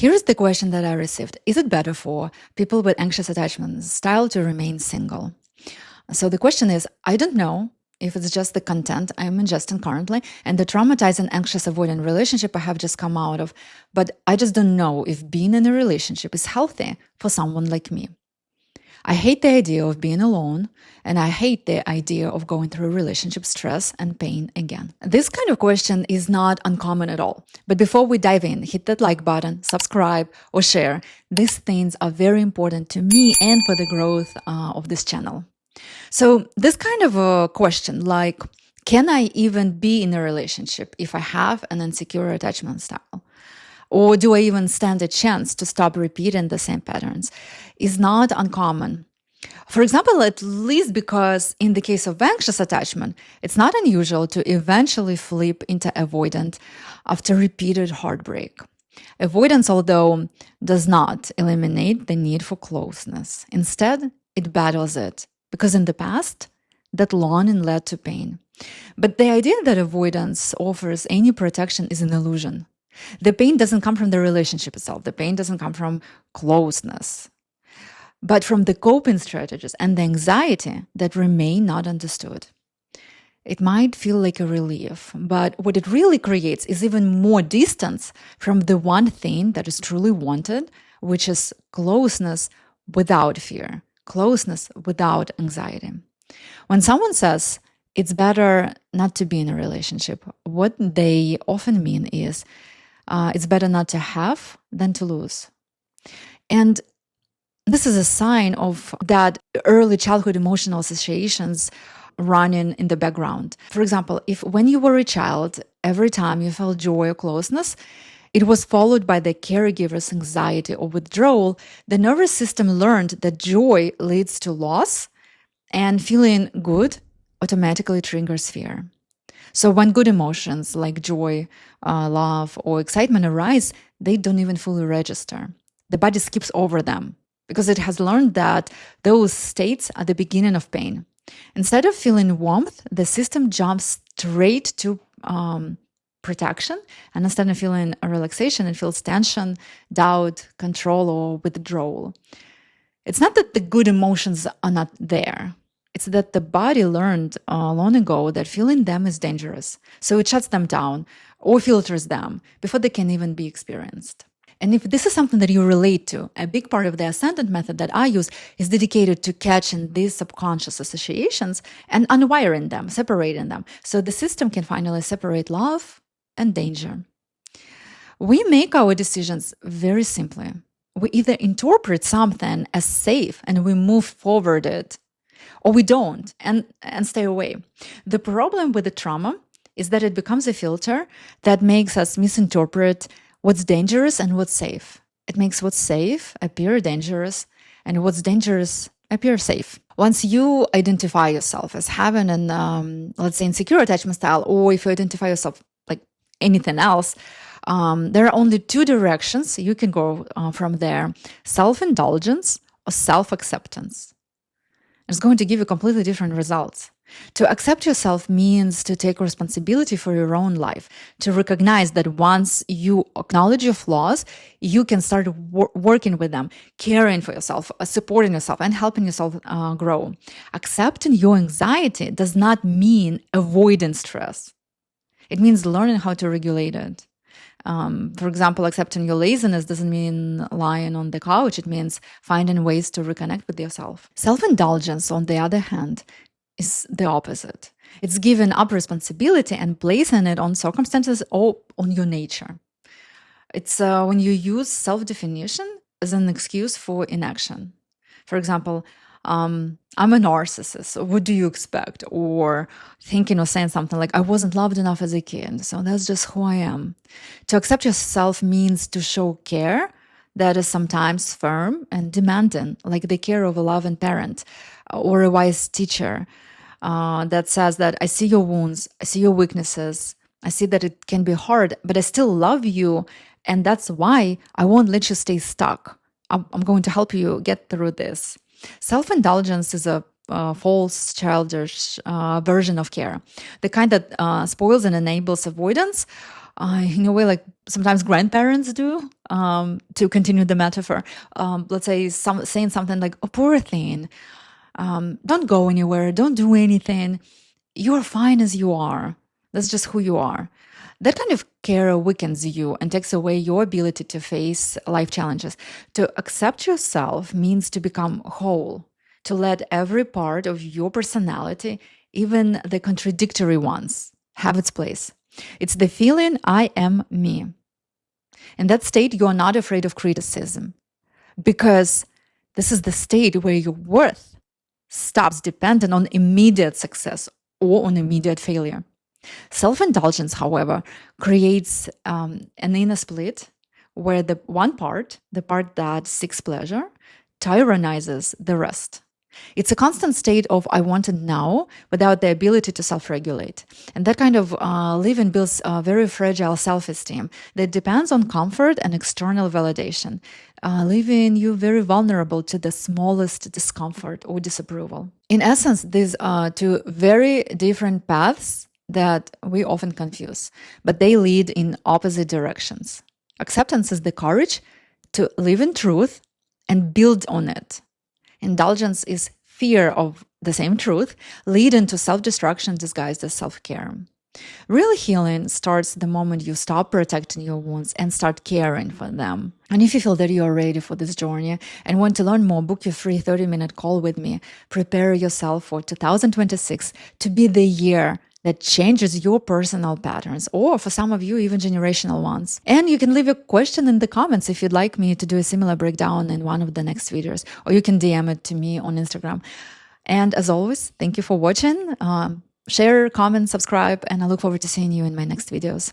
Here's the question that I received. Is it better for people with anxious attachment style to remain single? So the question is, I don't know if it's just the content I'm ingesting currently and the traumatizing, anxious, avoidant relationship I have just come out of, but I just don't know if being in a relationship is healthy for someone like me. I hate the idea of being alone, and I hate the idea of going through relationship stress and pain again. This kind of question is not uncommon at all. But before we dive in, hit that like button, subscribe, or share. These things are very important to me and for the growth of this channel. So this kind of a question, like, can I even be in a relationship if I have an insecure attachment style? Or do I even stand a chance to stop repeating the same patterns, is not uncommon. For example, at least because in the case of anxious attachment, it's not unusual to eventually flip into avoidant after repeated heartbreak. Avoidance, although, does not eliminate the need for closeness. Instead, it battles it, because in the past, that longing led to pain. But the idea that avoidance offers any protection is an illusion. The pain doesn't come from the relationship itself. The pain doesn't come from closeness, but from the coping strategies and the anxiety that remain not understood. It might feel like a relief, but what it really creates is even more distance from the one thing that is truly wanted, which is closeness without fear, closeness without anxiety. When someone says it's better not to be in a relationship, what they often mean is it's better not to have than to lose. And this is a sign of that early childhood emotional associations running in the background. For example, if when you were a child, every time you felt joy or closeness, it was followed by the caregiver's anxiety or withdrawal, the nervous system learned that joy leads to loss and feeling good automatically triggers fear. So when good emotions like joy, love, or excitement arise, they don't even fully register. The body skips over them because it has learned that those states are the beginning of pain. Instead of feeling warmth, the system jumps straight to protection, and instead of feeling a relaxation, it feels tension, doubt, control, or withdrawal. It's not that the good emotions are not there. It's that the body learned long ago that feeling them is dangerous. So it shuts them down or filters them before they can even be experienced. And if this is something that you relate to, a big part of the ascendant method that I use is dedicated to catching these subconscious associations and unwiring them, separating them, so the system can finally separate love and danger. We make our decisions very simply. We either interpret something as safe and we move forward it, or we don't and stay away. The problem with the trauma is that it becomes a filter that makes us misinterpret what's dangerous and what's safe. It makes what's safe appear dangerous and what's dangerous appear safe. Once you identify yourself as having an, let's say, insecure attachment style, or if you identify yourself like anything else, there are only two directions you can go from there: self-indulgence or self-acceptance. It's going to give you completely different results. To accept yourself means to take responsibility for your own life, to recognize that once you acknowledge your flaws, you can start working with them, caring for yourself, supporting yourself, and helping yourself grow. Accepting your anxiety does not mean avoiding stress. It means learning how to regulate it. For example, accepting your laziness doesn't mean lying on the couch. It means finding ways to reconnect with yourself. Self-indulgence, on the other hand, is the opposite. It's giving up responsibility and placing it on circumstances or on your nature. It's when you use self-definition as an excuse for inaction. For example, I'm a narcissist. What do you expect? Or thinking or saying something like, I wasn't loved enough as a kid, so that's just who I am. To accept yourself means to show care that is sometimes firm and demanding, like the care of a loving parent or a wise teacher that says that I see your wounds, I see your weaknesses, I see that it can be hard, but I still love you, and that's why I won't let you stay stuck. I'm going to help you get through this. Self-indulgence is a false, childish version of care, the kind that spoils and enables avoidance, in a way like sometimes grandparents do, to continue the metaphor. Let's say saying something like, oh, poor thing, don't go anywhere, don't do anything. You're fine as you are. That's just who you are. That kind of care weakens you and takes away your ability to face life challenges. To accept yourself means to become whole, to let every part of your personality, even the contradictory ones, have its place. It's the feeling, I am me. In that state, you are not afraid of criticism, because this is the state where your worth stops dependent on immediate success or on immediate failure. Self-indulgence, however, creates an inner split where the one part, the part that seeks pleasure, tyrannizes the rest. It's a constant state of I want it now without the ability to self-regulate. And that kind of living builds a very fragile self-esteem that depends on comfort and external validation, leaving you very vulnerable to the smallest discomfort or disapproval. In essence, these are two very different paths that we often confuse, but they lead in opposite directions. Acceptance is the courage to live in truth and build on it. Indulgence is fear of the same truth, leading to self-destruction disguised as self-care. Real healing starts the moment you stop protecting your wounds and start caring for them. And if you feel that you are ready for this journey and want to learn more, book your free 30-minute call with me. Prepare yourself for 2026 to be the year that changes your personal patterns, or for some of you, even generational ones. And you can leave a question in the comments if you'd like me to do a similar breakdown in one of the next videos, or you can DM it to me on Instagram. And as always, thank you for watching. Share, comment, subscribe, and I look forward to seeing you in my next videos.